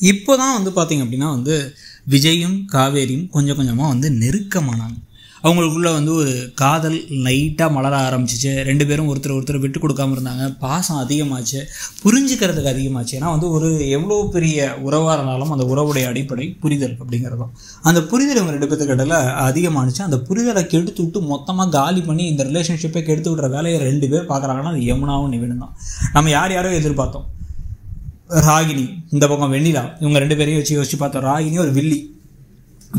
இப்போ தான் வந்து பார்த்திங்க அப்படின்னா வந்து விஜயும் காவேரியும் கொஞ்சம் கொஞ்சமாக வந்து நெருக்கமானாங்க. அவங்களுக்குள்ளே வந்து ஒரு காதல் லைட்டாக மலர ஆரம்பிச்சிச்சு. 2 பேரும் ஒருத்தர் விட்டு கொடுக்காமல் இருந்தாங்க. பாசம் அதிகமாச்சு, புரிஞ்சுக்கிறதுக்கு அதிகமாச்சு. ஏன்னா வந்து ஒரு எவ்வளோ பெரிய உறவாக இருந்தாலும் அந்த உறவுடைய அடிப்படை புரிதல் அப்படிங்கிறது தான். அந்த புரிதல் இவங்க 2 பேர்த்துக்கு இடையில அதிகமானுச்சு. அந்த புரிதலை கெடுத்து விட்டு மொத்தமாக காலி பண்ணி இந்த ரிலேஷன்ஷிப்பை கெடுத்து விட்ற வேலையை 2 பேர் பார்க்குறாங்கன்னா அது யமுனாவும் நிவினும் தான். நம்ம யாரோ எதிர்பார்த்தோம். ராகினி இந்த பக்கம் வெண்ணிலா, இவங்க 2 பேரையும் வச்சு யோசிச்சு பார்த்தோம். ராகினி ஒரு வில்லி,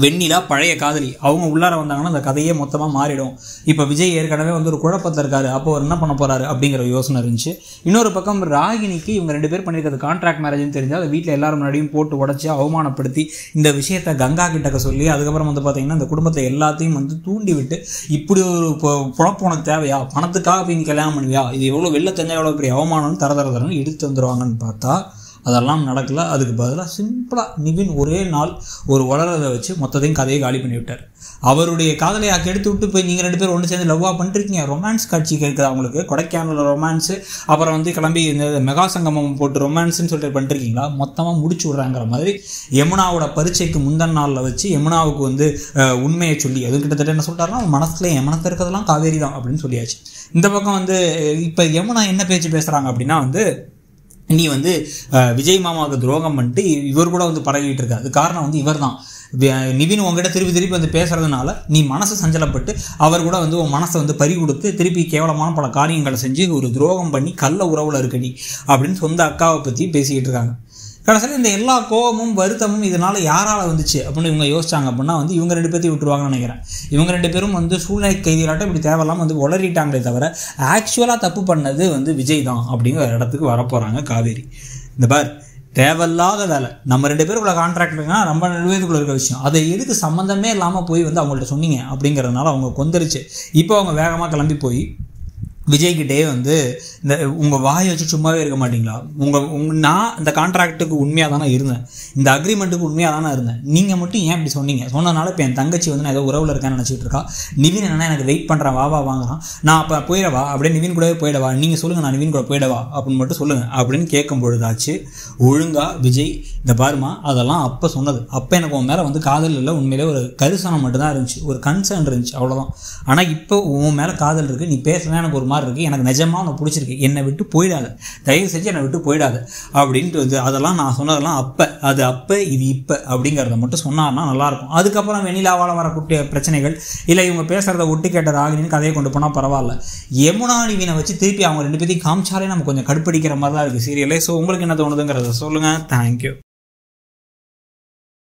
வெண்ணிலா பழைய காதலி. அவங்க உள்ளார வந்தாங்கன்னா அந்த கதையே மொத்தமாக மாறிடும். இப்போ விஜய் ஏற்கனவே வந்து ஒரு குழப்பத்தில் இருக்காரு, அப்போ அவர் என்ன பண்ண போறாரு அப்படிங்கிற யோசனை இருந்துச்சு. இன்னொரு பக்கம் ராகினிக்கு இவங்க 2 பேர் பண்ணியிருக்கிறது கான்ட்ராக்ட் மேரேஜ்னு தெரிஞ்சால் அதை வீட்டில் எல்லாரும் முன்னாடியும் போட்டு உடச்சி அவமானப்படுத்தி இந்த விஷயத்தை கங்கா கிட்டக்க சொல்லி அதுக்கப்புறம் வந்து பார்த்தீங்கன்னா இந்த குடும்பத்தை எல்லாத்தையும் வந்து தூண்டி விட்டு இப்படி ஒரு குழப்பம் உனக்கு தேவையா, பணத்துக்காக போய் நீ கல்யாணம் பண்ணுவியா, இது எவ்வளோ வெளில தெரிஞ்சா எவ்வளோ பெரிய அவமானம்னு தரன்னு எடுத்து வந்துடுவாங்கன்னு பார்த்தா அதெல்லாம் நடக்கல. அதுக்கு பதிலாக சிம்பிளாக நிவின் ஒரே நாள் ஒரு வளரதை வச்சு மொத்தத்தையும் கதையை காலி பண்ணி விட்டார். அவருடைய காதலையை கெடுத்து விட்டு போய் நீங்கள் 2 பேரும் ஒன்று சேர்ந்து லவ்வாக பண்ணிருக்கீங்க. ரொமான்ஸ் காட்சி கேட்குது அவங்களுக்கு. கொடைக்கானல் ரொமான்ஸு, அப்புறம் வந்து கிளம்பி இந்த மெகா சங்கமம் போட்டு ரொமான்ஸ்ன்னு சொல்லிட்டு பண்ணிருக்கீங்களா, மொத்தமாக முடிச்சு விட்றாங்கிற மாதிரி யமுனாவோட பரீட்சைக்கு முந்தின நாளில் வச்சு யமுனாவுக்கு வந்து உண்மையை சொல்லி அது கிட்டத்தட்ட என்ன சொல்லிட்டாருன்னா மனசில் என் மனத்தில் இருக்கிறதெல்லாம் காவேரி தான் அப்படின்னு சொல்லியாச்சு. இந்த பக்கம் வந்து இப்போ யமுனா என்ன பேச்சு பேசுகிறாங்க அப்படின்னா வந்து நீ வந்து விஜய் மாமாவுக்கு துரோகம் பண்ணிட்டு இவர் கூட வந்து பரவிட்டு இருக்க, அது காரணம் வந்து இவர் தான். நிவின் உங்ககிட்ட திருப்பி வந்து பேசுறதுனால நீ மனசு சஞ்சலப்பட்டு அவர் கூட வந்து உன் மனசை வந்து பறி கொடுத்து திருப்பி கேவலமான பல காரியங்களை செஞ்சு ஒரு துரோகம் பண்ணி கள்ள உறவுல இருக்க நீ அப்படின்னு சொந்த அக்காவை பற்றி பேசிக்கிட்டு இருக்காங்க. கடைசியில் இந்த எல்லா கோபமும் வருத்தமும் இதனால் யாரால் வந்துச்சு அப்படின்னு இவங்க யோசிச்சாங்க அப்படின்னா வந்து இவங்க 2 பேர்த்தையும் விட்டுருவாங்கன்னு நினைக்கிறேன். இவங்க 2 பேரும் வந்து சூழ்நிலை கைதிகளாட்டம் இப்படி தேவையில்லாமல் வந்து உளறிட்டாங்களே தவிர ஆக்சுவலாக தப்பு பண்ணது வந்து விஜய் தான் அப்படிங்கிற இடத்துக்கு வரப்போகிறாங்க காவேரி. இந்த பார், தேவையில்லாத வேலை. நம்ம 2 பேருக்குள்ள கான்ட்ராக்ட் இருக்குன்னா ரொம்ப நிறுவனத்துக்குள்ள இருக்க விஷயம், அதை எதுக்கு சம்மந்தமே இல்லாமல் போய் வந்து அவங்கள்ட்ட சொன்னீங்க அப்படிங்கிறதுனால அவங்க கொந்தரிச்சு இப்போ அவங்க வேகமாக கிளம்பி போய் விஜய்கிட்டே வந்து இந்த உங்கள் வாயை வச்சு சும்மாவே இருக்க மாட்டிங்களா, நான் இந்த கான்ட்ராக்டுக்கு உண்மையாக தானே இருந்தேன், இந்த அக்ரிமெண்ட்டுக்கு உண்மையாக தானே இருந்தேன், நீங்கள் மட்டும் ஏன் இப்படி சொன்னீங்க, சொன்னதுனால இப்போ என் தங்கச்சி வந்து நான் ஏதோ உறவில் இருக்கேன்னு நினச்சிட்டு இருக்கா, நிவின் என்னன்னா எனக்கு வெயிட் பண்ணுறேன் வா வாங்குறான், நான் அப்போ போயிடவா அப்படியே நிவின் கூடவே போயிடவா, நீங்கள் சொல்லுங்கள் நான் நிவின் கூட போயிடவா அப்படின்னு மட்டும் சொல்லுங்கள் அப்படின்னு கேட்கும் பொழுதாச்சு ஒழுங்காக விஜய் இந்த பாருமா அதெல்லாம் அப்போ சொன்னது, அப்போ எனக்கு உன் மேலே வந்து காதல் இல்லை, உண்மையிலே ஒரு கரிசனம் மட்டும்தான் இருந்துச்சு, ஒரு கன்சர்ன் இருந்துச்சு, அவ்வளோதான். ஆனால் இப்போ உன் மேலே காதல் இருக்குது, நீ பேசுனா எனக்கு ஒரு மாதிரி இருக்குது, எனக்கு நிஜமாக உனக்கு பிடிச்சிருக்கு, என்னை விட்டு போயிடாத, தயவு செஞ்சு என்னை விட்டு போயிடாத அப்படின்ட்டு வந்து அதெல்லாம் நான் சொன்னதெல்லாம் அப்போ, அது அப்போ இது இப்போ அப்படிங்கிறத மட்டும் சொன்னார்னா நல்லாயிருக்கும். அதுக்கப்புறம் வெண்ணிலாவால் வரக்கூடிய பிரச்சனைகள் இல்லை இவங்க பேசுகிறத ஒட்டு கேட்ட ராகினின்னு கதையை கொண்டு போனால் பரவாயில்ல. யமுனா நிவினை வச்சு திருப்பி அவங்க 2 பேரையும் காமிச்சாலே நம்ம கொஞ்சம் கடுப்படிக்கிற மாதிரி தான் இருக்குது சீரியலே. ஸோ உங்களுக்கு என்ன தோணுதுங்கிறத சொல்லுங்கள். தேங்க்யூ.